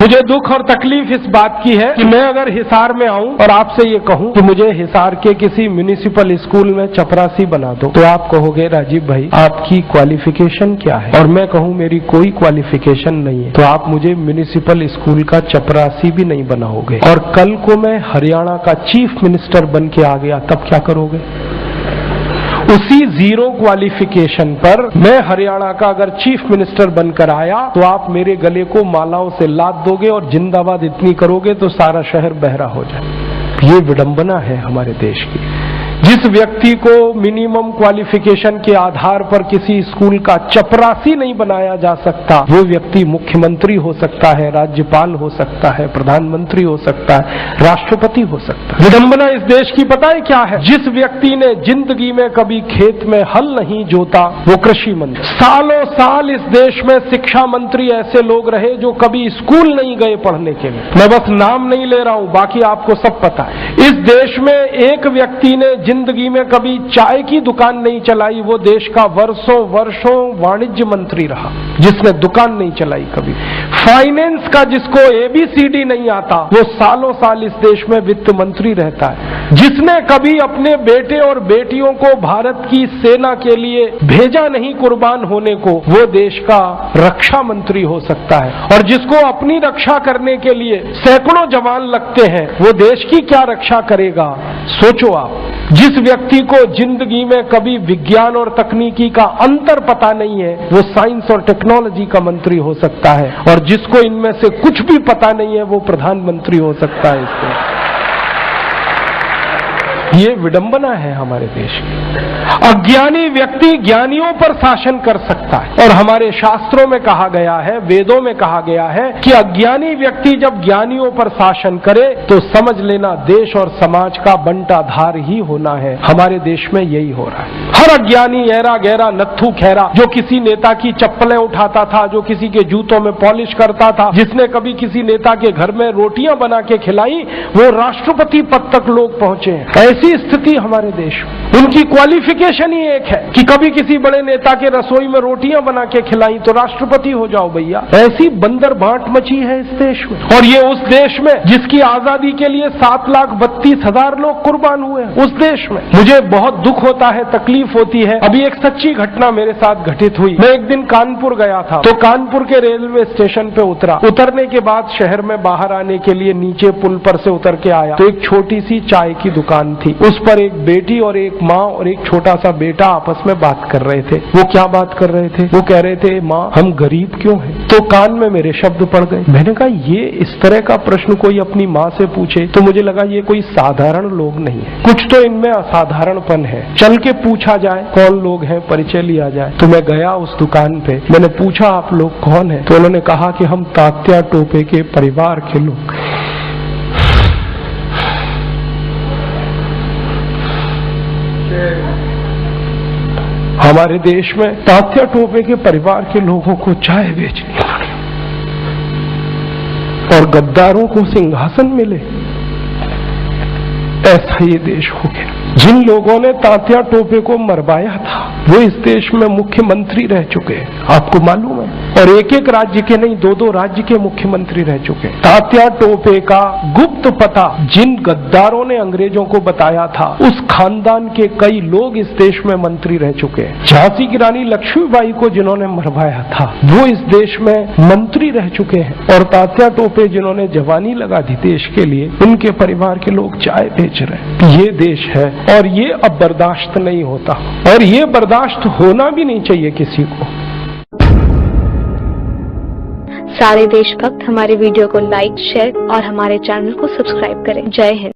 मुझे दुख और तकलीफ इस बात की है कि मैं अगर हिसार में आऊं और आपसे ये कहूं कि मुझे हिसार के किसी म्युनिसिपल स्कूल में चपरासी बना दो, तो आप कहोगे राजीव भाई आपकी क्वालिफिकेशन क्या है, और मैं कहूं मेरी कोई क्वालिफिकेशन नहीं है, तो आप मुझे म्युनिसिपल स्कूल का चपरासी भी नहीं बनाओगे। और कल को मैं हरियाणा का चीफ मिनिस्टर बन के आ गया, तब क्या करोगे? उसी जीरो क्वालिफिकेशन पर मैं हरियाणा का अगर चीफ मिनिस्टर बनकर आया तो आप मेरे गले को मालाओं से लाद दोगे और जिंदाबाद इतनी करोगे तो सारा शहर बहरा हो जाए। ये विडंबना है हमारे देश की। जिस व्यक्ति को मिनिमम क्वालिफिकेशन के आधार पर किसी स्कूल का चपरासी नहीं बनाया जा सकता, वो व्यक्ति मुख्यमंत्री हो सकता है, राज्यपाल हो सकता है, प्रधानमंत्री हो सकता है, राष्ट्रपति हो सकता है। विडंबना इस देश की पता है क्या है? जिस व्यक्ति ने जिंदगी में कभी खेत में हल नहीं जोता वो कृषि मंत्री। सालों साल इस देश में शिक्षा मंत्री ऐसे लोग रहे जो कभी स्कूल नहीं गए पढ़ने के लिए। मैं बस नाम नहीं ले रहा हूं, बाकी आपको सब पता है। इस देश में एक व्यक्ति ने जिंदगी में कभी चाय की दुकान नहीं चलाई, वो देश का वर्षों वर्षों वाणिज्य मंत्री रहा जिसने दुकान नहीं चलाई कभी। फाइनेंस का जिसको ABCD नहीं आता वो सालों साल इस देश में वित्त मंत्री रहता है। जिसने कभी अपने बेटे और बेटियों को भारत की सेना के लिए भेजा नहीं कुर्बान होने को, वो देश का रक्षा मंत्री हो सकता है। और जिसको अपनी रक्षा करने के लिए सैकड़ों जवान लगते हैं वो देश की क्या रक्षा करेगा? सोचो आप। जिस व्यक्ति को जिंदगी में कभी विज्ञान और तकनीकी का अंतर पता नहीं है वो साइंस और टेक्नोलॉजी का मंत्री हो सकता है, और जिसको इनमें से कुछ भी पता नहीं है वो प्रधानमंत्री हो सकता है। इससे ये विडंबना है हमारे देश की। अज्ञानी व्यक्ति ज्ञानियों पर शासन कर सकता है, और हमारे शास्त्रों में कहा गया है, वेदों में कहा गया है कि अज्ञानी व्यक्ति जब ज्ञानियों पर शासन करे तो समझ लेना देश और समाज का बंटाधार ही होना है। हमारे देश में यही हो रहा है। हर अज्ञानी ऐरा गहरा नत्थू खैरा जो किसी नेता की चप्पलें उठाता था, जो किसी के जूतों में पॉलिश करता था, जिसने कभी किसी नेता के घर में रोटियां बना के खिलाई, वो राष्ट्रपति पद तक लोग पहुंचे हैं। ऐसी स्थिति हमारे देश में। उनकी क्वालिफिकेशन ही एक है कि कभी किसी बड़े नेता के रसोई में रोटियां बना के खिलाई तो राष्ट्रपति हो जाओ भैया। ऐसी बंदर बांट मची है इस देश में। और ये उस देश में जिसकी आजादी के लिए 7,32,000 लोग कुर्बान हुए हैं, उस देश में। मुझे बहुत दुख होता है, तकलीफ होती है। अभी एक सच्ची घटना मेरे साथ घटित हुई। मैं एक दिन कानपुर गया था, तो कानपुर के रेलवे स्टेशन पे उतरा। उतरने के बाद शहर में बाहर आने के लिए नीचे पुल पर से उतर के आया तो एक छोटी सी चाय की दुकान थी। उस पर एक बेटी और एक माँ और एक छोटा सा बेटा आपस में बात कर रहे थे। वो क्या बात कर रहे थे? वो कह रहे थे, माँ हम गरीब क्यों हैं? तो कान में मेरे शब्द पड़ गए। मैंने कहा ये इस तरह का प्रश्न कोई अपनी माँ से पूछे तो मुझे लगा ये कोई साधारण लोग नहीं है, कुछ तो इनमें असाधारणपन है। चल के पूछा जाए कौन लोग हैं, परिचय लिया जाए। तो मैं गया उस दुकान पे, मैंने पूछा आप लोग कौन है? तो उन्होंने कहा कि हम तात्या टोपे के परिवार के लोग। हमारे देश में तात्या टोपे के परिवार के लोगों को चाय बेचनी पड़ी और गद्दारों को सिंहासन मिले। ऐसा ये देश हो गया। जिन लोगों ने तात्या टोपे को मरवाया था वो इस देश में मुख्यमंत्री रह चुके हैं, आपको मालूम है। और एक एक राज्य के नहीं, 2-2 राज्य के मुख्यमंत्री रह चुके हैं। तात्या टोपे का गुप्त पता जिन गद्दारों ने अंग्रेजों को बताया था, उस खानदान के कई लोग इस देश में मंत्री रह चुके हैं। झांसी की रानी लक्ष्मीबाई को जिन्होंने मरवाया था वो इस देश में मंत्री रह चुके हैं। और तात्या टोपे जिन्होंने जवानी लगा दी देश के लिए, उनके परिवार के लोग चाय बेच रहे हैं। ये देश है और ये अब बर्दाश्त नहीं होता, और ये बर्दाश्त होना भी नहीं चाहिए किसी को। सारे देशभक्त हमारे वीडियो को लाइक, शेयर और हमारे चैनल को सब्सक्राइब करें। जय हिंद।